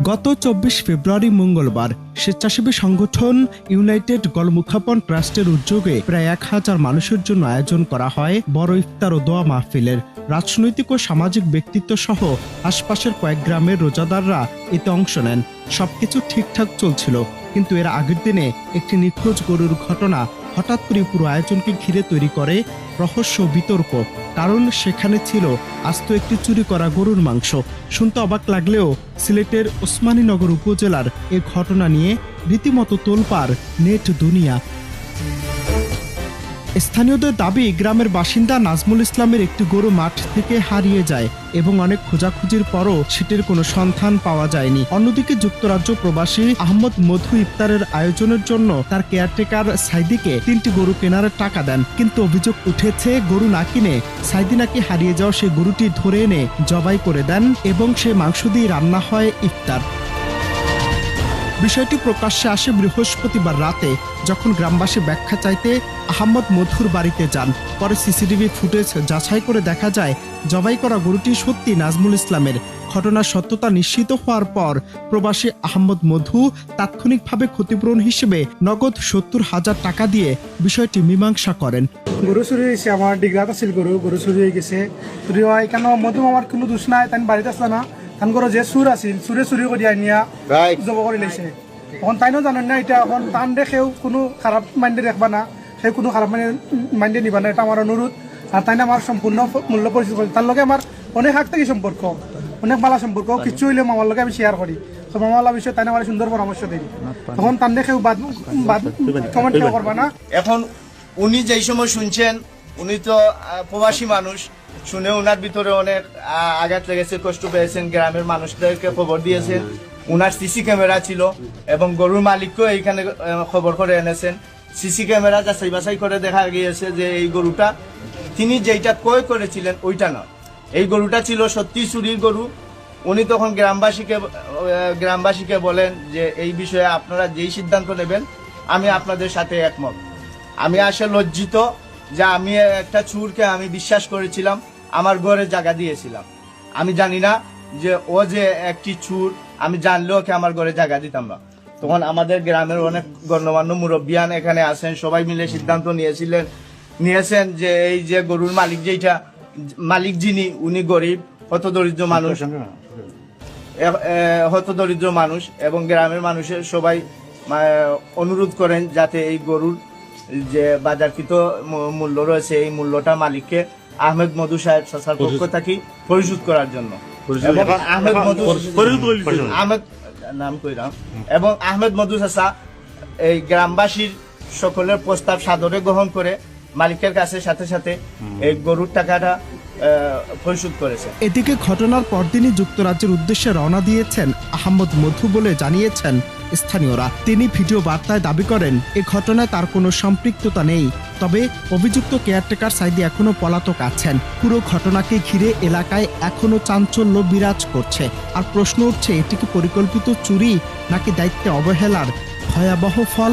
গত ২৪ ফেব্রুয়ারি মঙ্গলবার স্বেচ্ছাসেবী সংগঠন ইউনাইটেড গণমুখাপন ট্রাস্টের উদ্যোগে প্রায় ১,০০০ মানুষের জন্য আয়োজন করা হয় বড় ইফতার ও দোয়া মাহফিলের। রাজনৈতিক ও সামাজিক ব্যক্তিত্ব সহ আশপাশের কয়েক গ্রামের রোজাদাররা এতে অংশ নেন। সবকিছু ঠিকঠাক চলছিল, কিন্তু এর আগের দিনে একটি নিখোঁজ গরুর ঘটনা হঠাৎ করে পুরো আয়োজনকে ঘিরে তৈরি করে রহস্য বিতর্ক। কারণ সেখানে ছিল আস্ত একটি চুরি করা গরুর মাংস। শুনতে অবাক লাগলেও সিলেটের ওসমানীনগর উপজেলার এ ঘটনা নিয়ে রীতিমতো তোলপাড় নেট দুনিয়া। স্থানীয়দের দাবি, গ্রামের বাসিন্দা নাজমুল ইসলামের একটি গরু মাঠ থেকে হারিয়ে যায় এবং অনেক খোঁজাখুঁজির পরও সেটির কোনো সন্ধান পাওয়া যায়নি। অন্যদিকে যুক্তরাজ্য প্রবাসী আহমদ মধু ইফতারের আয়োজনের জন্য তার কেয়ারটেকার সাইদিকে ৩টি গরু কেনার টাকা দেন, কিন্তু অভিযোগ উঠেছে গরু না কিনে সাইদি নাকি হারিয়ে যাওয়া সেই গরুটি ধরে এনে জবাই করে দেন এবং সেই মাংস দিয়ে রান্না হয় ইফতার। বিষয়টি প্রকাশ্যে আসে বৃহস্পতিবার রাতে, যখন গ্রামবাসী ব্যাখ্যা চাইতে আহমদ মধুর বাড়িতে যান। পরে সিসিটিভি ফুটেজ যাচাই করে দেখা যায় জবাই করা গরুটি সত্যি নাজমুল ইসলামের। ঘটনার সত্যতা নিশ্চিত হওয়ার পর প্রবাসী আহমদ মধু তাৎক্ষণিকভাবে ক্ষতিপূরণ হিসেবে নগদ ৭০,০০০ টাকা দিয়ে বিষয়টি মীমাংসা করেন। গরু চুরি হয়েছে, আমার ডিগ্রাত আছিল গরু চুরি হয়ে গেছে। চুরি হয় কেন মধু আমার কোনো দোষ নাই, তাই বাড়িতে আসলে না। তান গরু যে চুর আছিল চুরি করে আনিয়া জব করে লেছে। এখন তাইনও জানেন না, এটা এখন টান দেখেও কোনো খারাপ মাইন্ডে দেখবা না, সেই কোনো খারাপ মাইন্ডে নিবা না, এটা আমার অনুরোধ। আর তাই আমার সম্পূর্ণ মূল্য পরিশোধ করি। তার লগে আমার অনেক হাত থেকে সম্পর্ক, অনেক ভালো সম্পর্ক। কিছু হইলে মামার লগে আমি শেয়ার করি, মামালা বিষয়ে তাই আমার সুন্দর পরামর্শ দিই। তখন তান দেখেও বাদ কমেন্ট করবা না। এখন উনি যেই সময় শুনছেন, উনি তো প্রবাসী মানুষ, শুনে ওনার ভিতরে অনেক আঘাত লেগেছে, কষ্ট পেয়েছেন। গ্রামের মানুষদেরকে খবর দিয়েছেন, উনার সিসি ক্যামেরা ছিল এবং গরুর মালিককেও এইখানে খবর করে এনেছেন। সিসি ক্যামেরা যাচাই বাছাই করে দেখা গিয়েছে যে এই গরুটা তিনি যেইটা ক্রয় করেছিলেন ওইটা নয়, এই গরুটা ছিল সত্যি চুরির গরু। উনি তখন গ্রামবাসীকে বলেন যে এই বিষয়ে আপনারা যেই সিদ্ধান্ত নেবেন আমি আপনাদের সাথে একমত। আমি আসলে লজ্জিত যে আমি একটা চুরকে আমি বিশ্বাস করেছিলাম, আমার ঘরে জায়গা দিয়েছিলাম। আমি জানি না যে ও যে একটি চুর, আমি জানলেও কি আমার ঘরে জায়গা দিতাম না। তখন আমাদের গ্রামের অনেক গণ্যমান্য মুরব্বিয়ান এখানে আছেন, সবাই মিলে সিদ্ধান্ত নিয়েছেন যে এই যে গরুর মালিক যিনি, উনি গরিব হতদরিদ্র মানুষ এবং গ্রামের মানুষের সবাই অনুরোধ করেন যাতে এই গরুর যে বাজারকৃত মূল্য রয়েছে এই মূল্যটা মালিককে আহমেদ মধু সাহেব চাচার পক্ষ থেকে পরিশোধ করার জন্য। এবং আহমেদ মধু চাচা এই গ্রামবাসীর সকলের প্রস্তাব সাদরে গ্রহণ করে মালিকের কাছে সাথে সাথে এই গরুর টাকাটা পরিশোধ করেছে। এদিকে ঘটনার পরদিনই যুক্তরাজ্যের উদ্দেশ্যে রওনা দিয়েছেন আহমদ মধু বলে জানিয়েছেন স্থানীয়রা। তিনি ভিডিও বার্তায় দাবি করেন এ ঘটনায় তার কোনো সম্পৃক্ততা নেই, তবে অভিযুক্ত কেয়ারটেকার সাইদি এখনো পলাতক আছেন। পুরো ঘটনাকে ঘিরে এলাকায় এখনো চাঞ্চল্য বিরাজ করছে। আর প্রশ্ন উঠছে, এটি কি পরিকল্পিত চুরি নাকি দায়িত্বে অবহেলার ভয়াবহ ফল?